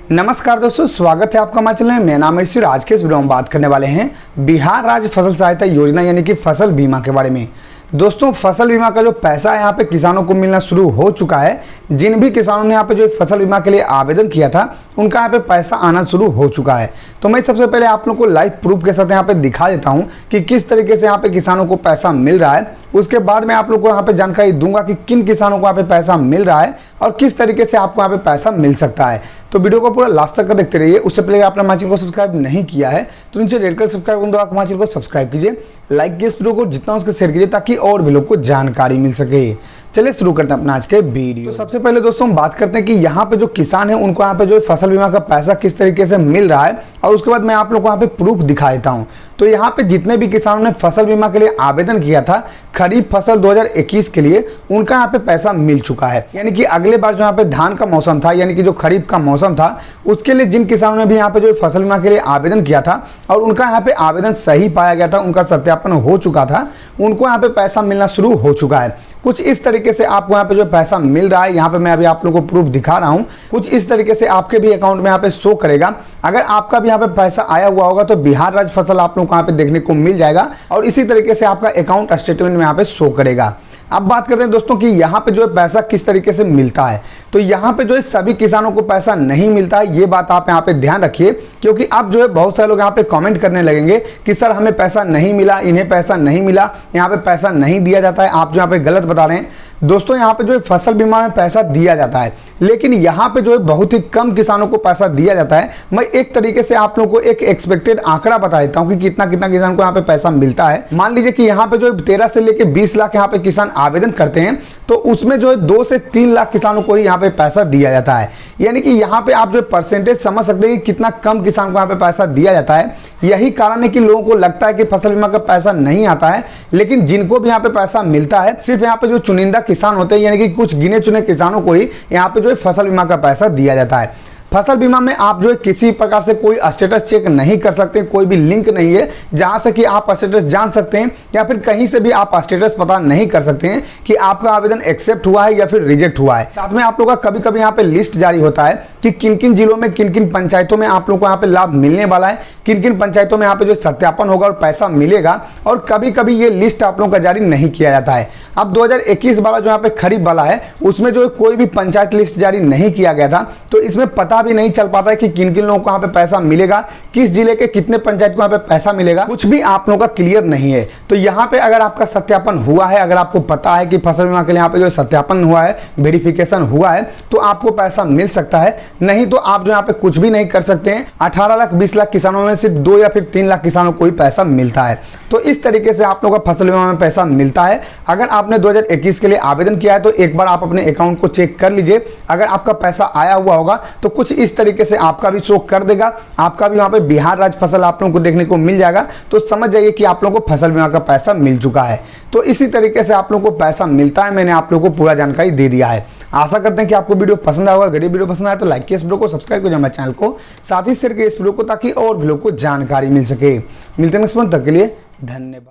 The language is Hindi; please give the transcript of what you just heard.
नमस्कार दोस्तों, स्वागत है आपका हमारे चैनल में। मेरा नाम है ऋषि। आज के इस वीडियो में बात करने वाले हैं बिहार राज्य फसल सहायता योजना यानी कि फसल बीमा के बारे में। दोस्तों, फसल बीमा का जो पैसा है यहाँ पे किसानों को मिलना शुरू हो चुका है। जिन भी किसानों ने यहाँ पे जो फसल बीमा के लिए आवेदन किया था उनका यहाँ पे पैसा आना शुरू हो चुका है। तो मैं सबसे पहले आप लोग को लाइव प्रूफ के साथ यहाँ पे दिखा देता हूँ कि किस तरीके से यहाँ पे किसानों को पैसा मिल रहा है। उसके बाद मैं आप लोग को यहाँ पे जानकारी दूंगा कि किन किसानों को यहाँ पे पैसा मिल रहा है और किस तरीके से आपको यहाँ पे पैसा मिल सकता है। तो वीडियो को पूरा लास्ट तक का देखते रहिए। उससे पहले आपने हमारे चैनल को सब्सक्राइब नहीं किया है तो नीचे रेड कलर सब्सक्राइब बटन दबा के हमारे चैनल को सब्सक्राइब कीजिए, लाइक कीजिए इस वीडियो को, जितना उसके शेयर कीजिए ताकि और भी लोग को जानकारी मिल सके। चलिए शुरू करते हैं अपना आज के वीडियो। तो सबसे पहले दोस्तों हम बात करते हैं कि यहाँ पे जो किसान है उनको यहाँ पे जो फसल बीमा का पैसा किस तरीके से मिल रहा है और उसके बाद मैं आप लोग को यहाँ पे प्रूफ दिखा देता हूँ। तो यहाँ पे जितने भी किसानों ने फसल बीमा के लिए आवेदन किया था खरीफ फसल 2021 के लिए, उनका यहाँ पे पैसा मिल चुका है। यानी कि अगले बार जो यहाँ पे धान का मौसम था यानी कि जो खरीफ का मौसम था उसके लिए जिन किसानों ने भी यहाँ पे जो फसल बीमा के लिए आवेदन किया था और उनका यहाँ पे आवेदन सही पाया गया था, उनका सत्यापन हो चुका था, उनको यहाँ पे पैसा मिलना शुरू हो चुका है। कुछ इस तरीके से आपको यहाँ पे जो पैसा मिल रहा है, यहाँ पे मैं अभी आप लोगों को प्रूफ दिखा रहा हूँ। कुछ इस तरीके से आपके भी अकाउंट में यहाँ पे शो करेगा। अगर आपका भी यहाँ पे पैसा आया हुआ होगा तो बिहार राज्य फसल आप लोगों को यहाँ पे देखने को मिल जाएगा और इसी तरीके से आपका अकाउंट स्टेटमेंट में यहाँ पे शो करेगा। अब बात करते हैं दोस्तों कि यहाँ पे जो है पैसा किस तरीके से मिलता है। तो यहाँ पे जो है सभी किसानों को पैसा नहीं मिलता है, ये बात आप यहाँ पे ध्यान रखिए, क्योंकि अब जो है बहुत सारे लोग यहाँ पे कमेंट करने लगेंगे कि सर हमें पैसा नहीं मिला, इन्हें पैसा नहीं मिला, यहाँ पे पैसा नहीं दिया जाता है। आप जो यहाँ पे गलत बता रहे हैं दोस्तों। यहाँ पे जो है फसल बीमा में पैसा दिया जाता है, लेकिन यहाँ पे जो है बहुत ही कम किसानों को पैसा दिया जाता है। मैं एक तरीके से आप लोगों को एक एक्सपेक्टेड आंकड़ा बता देता हूँ कि कितना कितना किसान को यहाँ पे पैसा मिलता है। मान लीजिए कि यहाँ पे जो है 13 से लेकर 20 लाख यहाँ पे किसान आवेदन करते हैं, तो उसमें जो है 2 से 3 लाख किसानों को ही यहाँ पे पैसा दिया जाता है। यानी कि यहाँ पे आप जो परसेंटेज समझ सकते हैं कि कितना कम किसान को यहाँ पे पैसा दिया जाता है। यही कारण है कि लोगों को लगता है कि फसल बीमा का पैसा नहीं आता है, लेकिन जिनको भी यहाँ पे पैसा मिलता है सिर्फ यहाँ पे जो चुनिंदा किसान होते हैं यानी कि कुछ गिने चुने किसानों को ही यहाँ पे जो है फसल बीमा का पैसा दिया जाता है। फसल बीमा में आप जो है किसी प्रकार से कोई स्टेटस चेक नहीं कर सकते, कोई भी लिंक नहीं है जहां से कि आप स्टेटस जान सकते हैं, या फिर कहीं से भी आप स्टेटस पता नहीं कर सकते हैं कि आपका आवेदन एक्सेप्ट हुआ है या फिर रिजेक्ट हुआ है। साथ में आप लोगों का कभी कभी यहाँ पे लिस्ट जारी होता है कि किन किन जिलों में किन किन पंचायतों में आप लोगों को यहाँ पे लाभ मिलने वाला है, किन किन पंचायतों में यहाँ पे जो सत्यापन होगा और पैसा मिलेगा। और कभी कभी ये लिस्ट आप लोगों का जारी नहीं किया जाता है। अब 2021 वाला जो यहाँ पे खरीफ वाला है उसमें जो कोई भी पंचायत लिस्ट जारी नहीं किया गया था, तो इसमें पता भी नहीं चल पाता है कि किन किन लोगों को यहाँ पे पैसा मिलेगा, किस जिले के कितने पंचायत को यहाँ पे पैसा मिलेगा, कुछ भी आप लोगों का क्लियर नहीं है। तो यहाँ पे अगर आपका सत्यापन हुआ है, अगर आपको पता है कि फसल बीमा के लिए यहाँ पे जो सत्यापन हुआ है, वेरिफिकेशन हुआ है, तो आपको पैसा मिल सकता है। नहीं तो आप जो यहाँ पे कुछ भी नहीं कर सकते हैं। 18 लाख 20 लाख किसानों में सिर्फ 2 या फिर 3 लाख किसानों को ही पैसा मिलता है। तो इस तरीके से आप लोगों का फसल बीमा में पैसा मिलता है। अगर आपने 2021 के लिए आवेदन किया है तो एक बार आप अपने अकाउंट को चेक कर लीजिए। अगर आपका पैसा आया हुआ होगा तो कुछ इस तरीके से आपका भी शो कर देगा, आपका भी वहां पे बिहार राज्य फसल आप लोगों को देखने को मिल जाएगा। तो समझ जाइए कि आप लोगों को फसल बीमा का पैसा मिल चुका है। तो इसी तरीके से आप लोगों को पैसा मिलता है। मैंने आप लोगों को पूरा जानकारी दे दिया है। आशा करते हैं कि आपको वीडियो पसंद आएगा। अगर ये वीडियो पसंद आए तो लाइक कीजिए इस वीडियो को, सब्सक्राइब कीजिए हमारे चैनल को, साथ ही शेयर कीजिए इस वीडियो को ताकि और भी लोगों को जानकारी मिल सके। मिलते हैं नेक्स्ट वीडियो, तक के लिए धन्यवाद।